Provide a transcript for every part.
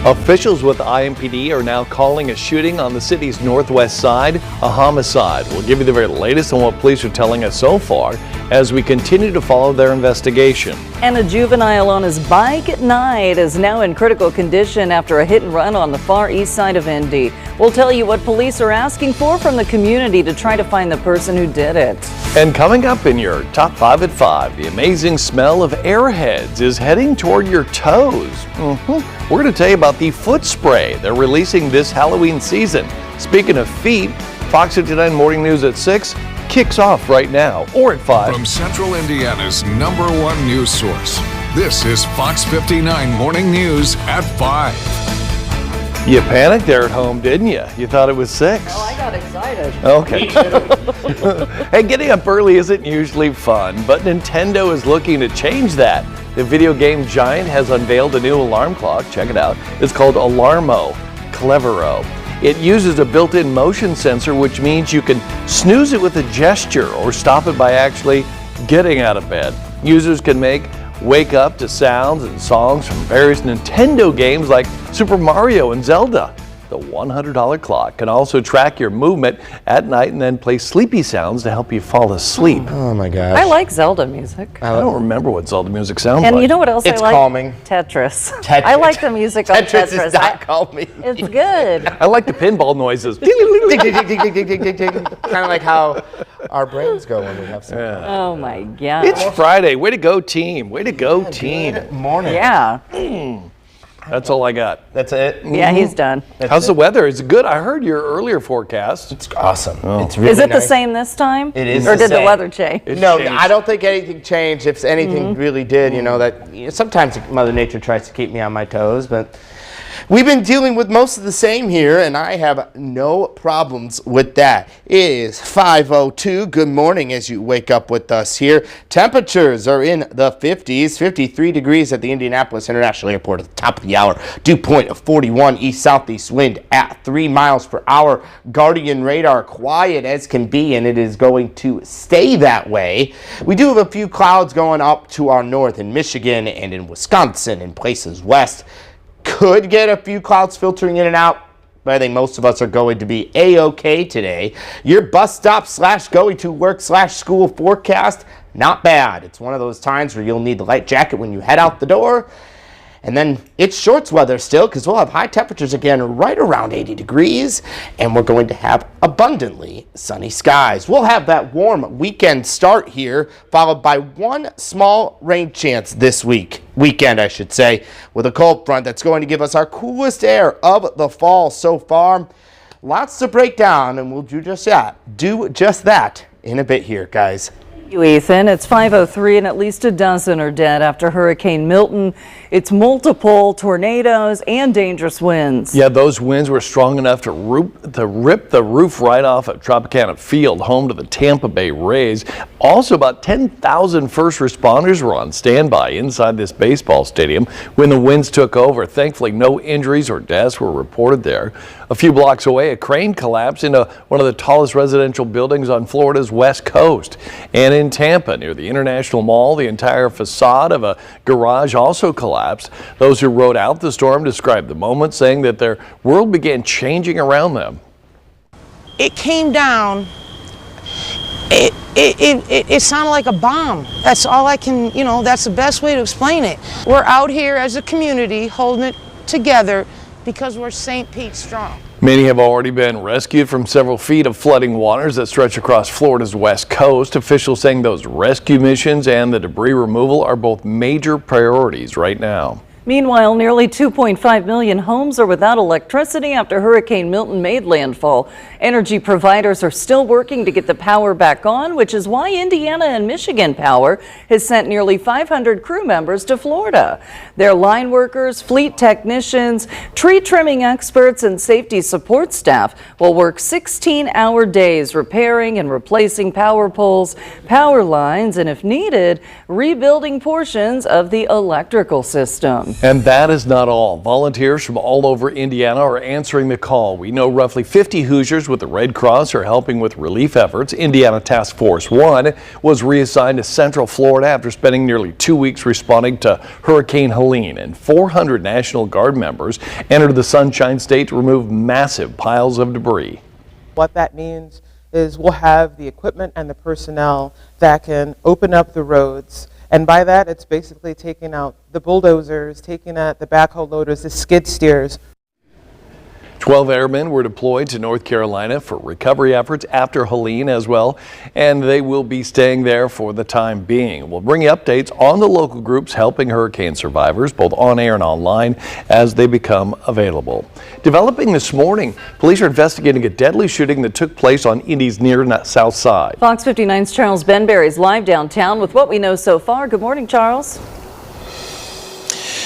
Officials with IMPD are now calling a shooting on the city's northwest side a homicide. We'll give you the very latest on what police are telling us so far as we continue to follow their investigation. And a juvenile on his bike at night is now in critical condition after a hit and run on the far east side of Indy. We'll tell you what police are asking for from the community to try to find the person who did it. And coming up in your Top 5 at 5, the amazing smell of Airheads is heading toward your toes. We're going to tell you about the foot spray they're releasing this Halloween season. Speaking of feet, Fox 59 Morning News at 6 kicks off right now, or at 5. From Central Indiana's #1 news source, this is Fox 59 Morning News at 5. You panicked there at home, didn't you? You thought it was 6. Oh, I got excited. Okay. Hey, getting up early isn't usually fun, but Nintendo is looking to change that. The video game giant has unveiled a new alarm clock. Check it out. It's called Alarmo Clevero. It uses a built-in motion sensor, which means you can snooze it with a gesture or stop it by actually getting out of bed. Users can wake up to sounds and songs from various Nintendo games like Super Mario and Zelda. The $100 clock can also track your movement at night and then play sleepy sounds to help you fall asleep. Oh my gosh. I like Zelda music. I don't remember what Zelda music sounds like. And you know what else I like? It's calming. Tetris. I like the music on Tetris. Tetris is not calming. It's good. I like the pinball noises. Ding, ding, ding, ding, ding, ding, ding, ding. Kind of like how our brains go when we have some. Oh my God. It's Friday. Way to go, team. Way to go, team. Good morning. Yeah. That's all I got. That's it? Yeah, he's done. How's the weather? Is it good? I heard your earlier forecast. It's awesome. Oh. It's really Is it the nice. same this time? It is Or the did the same. weather change? No, changed. I don't think anything changed. If anything really did, sometimes Mother Nature tries to keep me on my toes, but we've been dealing with most of the same here, and I have no problems with that. It is 5:02. Good morning as you wake up with us here. Temperatures are in the 50s, 53 degrees at the Indianapolis International Airport at the top of the hour. Dew point of 41, east-southeast wind at 3 miles per hour. Guardian radar quiet as can be, and it is going to stay that way. We do have a few clouds going up to our north in Michigan and in Wisconsin and places west. Could get a few clouds filtering in and out, but I think most of us are going to be A-OK today. Your bus stop / going to work / school forecast, not bad. It's one of those times where you'll need the light jacket when you head out the door. And then it's shorts weather still, because we'll have high temperatures again right around 80 degrees, and we're going to have abundantly sunny skies. We'll have that warm weekend start here, followed by one small rain chance this weekend, I should say, with a cold front that's going to give us our coolest air of the fall so far. Lots to break down, and we'll do just that in a bit here, guys. Thank you, Ethan. It's 5:03 and at least a dozen are dead after Hurricane Milton. It's multiple tornadoes and dangerous winds. Yeah, those winds were strong enough to rip the roof right off of Tropicana Field, home to the Tampa Bay Rays. Also, about 10,000 first responders were on standby inside this baseball stadium when the winds took over. Thankfully, no injuries or deaths were reported there. A few blocks away, a crane collapsed into one of the tallest residential buildings on Florida's west coast. And in Tampa, near the International Mall, the entire facade of a garage also collapsed. Those who rode out the storm described the moment, saying that their world began changing around them. It came down. It sounded like a bomb. That's all I can, that's the best way to explain it. We're out here as a community holding it together because we're St. Pete strong. Many have already been rescued from several feet of flooding waters that stretch across Florida's west coast. Officials saying those rescue missions and the debris removal are both major priorities right now. Meanwhile, nearly 2.5 million homes are without electricity after Hurricane Milton made landfall. Energy providers are still working to get the power back on, which is why Indiana and Michigan Power has sent nearly 500 crew members to Florida. They're line workers, fleet technicians, tree trimming experts, and safety support staff will work 16-hour days repairing and replacing power poles, power lines, and if needed, rebuilding portions of the electrical system. And that is not all. Volunteers from all over Indiana are answering the call. We know roughly 50 Hoosiers with the Red Cross are helping with relief efforts. Indiana Task Force 1 was reassigned to Central Florida after spending nearly 2 weeks responding to Hurricane Helene. And 400 National Guard members entered the Sunshine State to remove massive piles of debris. What that means is we'll have the equipment and the personnel that can open up the roads. And by that, it's basically taking out the bulldozers, taking out the backhoe loaders, the skid steers. 12 airmen were deployed to North Carolina for recovery efforts after Helene as well, and they will be staying there for the time being. We'll bring you updates on the local groups helping hurricane survivors, both on air and online, as they become available. Developing this morning, police are investigating a deadly shooting that took place on Indy's near south side. Fox 59's Charles Benberry is live downtown with what we know so far. Good morning, Charles.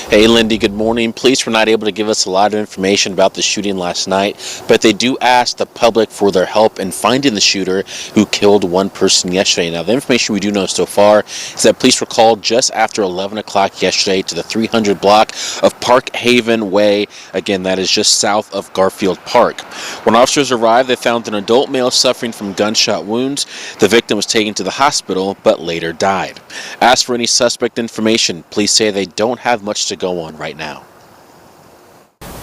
Hey, Lindy, good morning. Police were not able to give us a lot of information about the shooting last night, but they do ask the public for their help in finding the shooter who killed one person yesterday. Now, the information we do know so far is that police were called just after 11 o'clock yesterday to the 300 block of Park Haven Way. Again, that is just south of Garfield Park. When officers arrived, they found an adult male suffering from gunshot wounds. The victim was taken to the hospital, but later died. As for any suspect information, police say they don't have much to go on right now.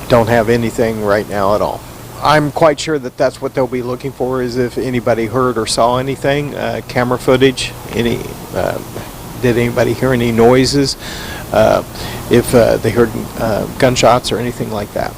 Don't have anything right now at all. I'm quite sure that that's what they'll be looking for, is if anybody heard or saw anything, camera footage, did anybody hear any noises, if they heard gunshots or anything like that.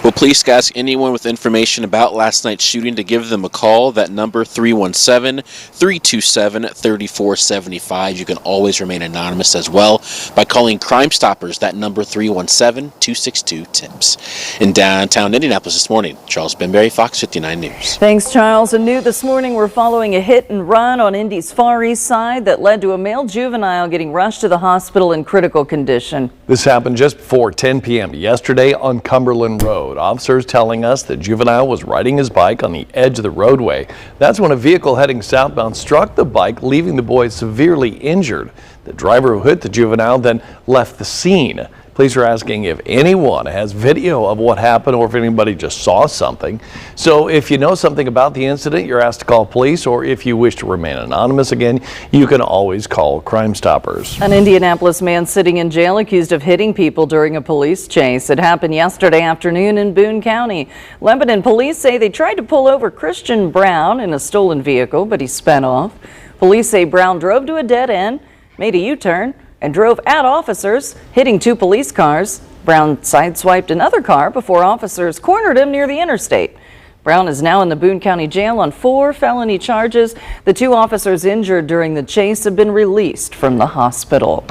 Well, police ask anyone with information about last night's shooting to give them a call. That number, 317-327-3475. You can always remain anonymous as well by calling Crime Stoppers. That number, 317-262-TIPS. In downtown Indianapolis this morning, Charles Benberry, Fox 59 News. Thanks, Charles. And new this morning, we're following a hit and run on Indy's Far East Side that led to a male juvenile getting rushed to the hospital in critical condition. This happened just before 10 p.m. yesterday on Cumberland Road. Officers telling us the juvenile was riding his bike on the edge of the roadway. That's when a vehicle heading southbound struck the bike, leaving the boy severely injured. The driver who hit the juvenile then left the scene. Police are asking if anyone has video of what happened or if anybody just saw something. So if you know something about the incident, you're asked to call police, or if you wish to remain anonymous again, you can always call Crime Stoppers. An Indianapolis man sitting in jail accused of hitting people during a police chase. It happened yesterday afternoon in Boone County. Lebanon police say they tried to pull over Christian Brown in a stolen vehicle, but he sped off. Police say Brown drove to a dead end, made a U-turn, and drove at officers, hitting 2 police cars. Brown sideswiped another car before officers cornered him near the interstate. Brown is now in the Boone County Jail on 4 felony charges. The 2 officers injured during the chase have been released from the hospital.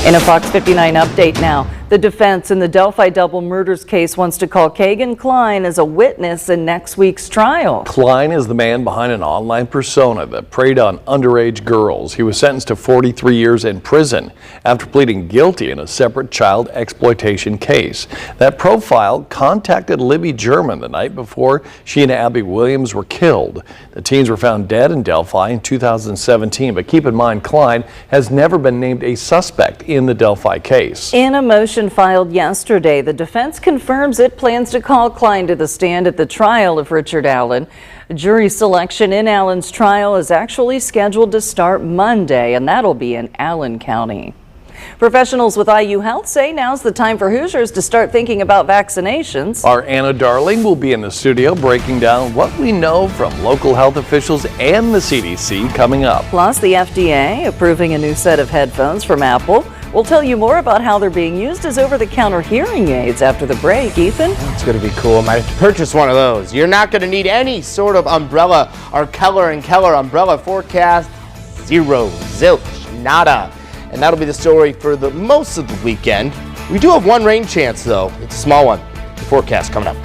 In a Fox 59 update now, the defense in the Delphi double murders case wants to call Kagan Klein as a witness in next week's trial. Klein is the man behind an online persona that preyed on underage girls. He was sentenced to 43 years in prison after pleading guilty in a separate child exploitation case. That profile contacted Libby German the night before she and Abby Williams were killed. The teens were found dead in Delphi in 2017, but keep in mind Klein has never been named a suspect in the Delphi case. In a motion filed yesterday, the defense confirms it plans to call Klein to the stand at the trial of Richard Allen. Jury selection in Allen's trial is actually scheduled to start Monday, and that'll be in Allen County. Professionals with IU Health say now's the time for Hoosiers to start thinking about vaccinations. Our Anna Darling will be in the studio breaking down what we know from local health officials and the CDC coming up. Plus, the FDA approving a new set of headphones from Apple. We'll tell you more about how they're being used as over-the-counter hearing aids after the break. Ethan? It's going to be cool. I might have to purchase one of those. You're not going to need any sort of umbrella. Our Keller & Keller umbrella forecast, zero, zilch, nada. And that'll be the story for the most of the weekend. We do have one rain chance, though. It's a small one. The forecast coming up.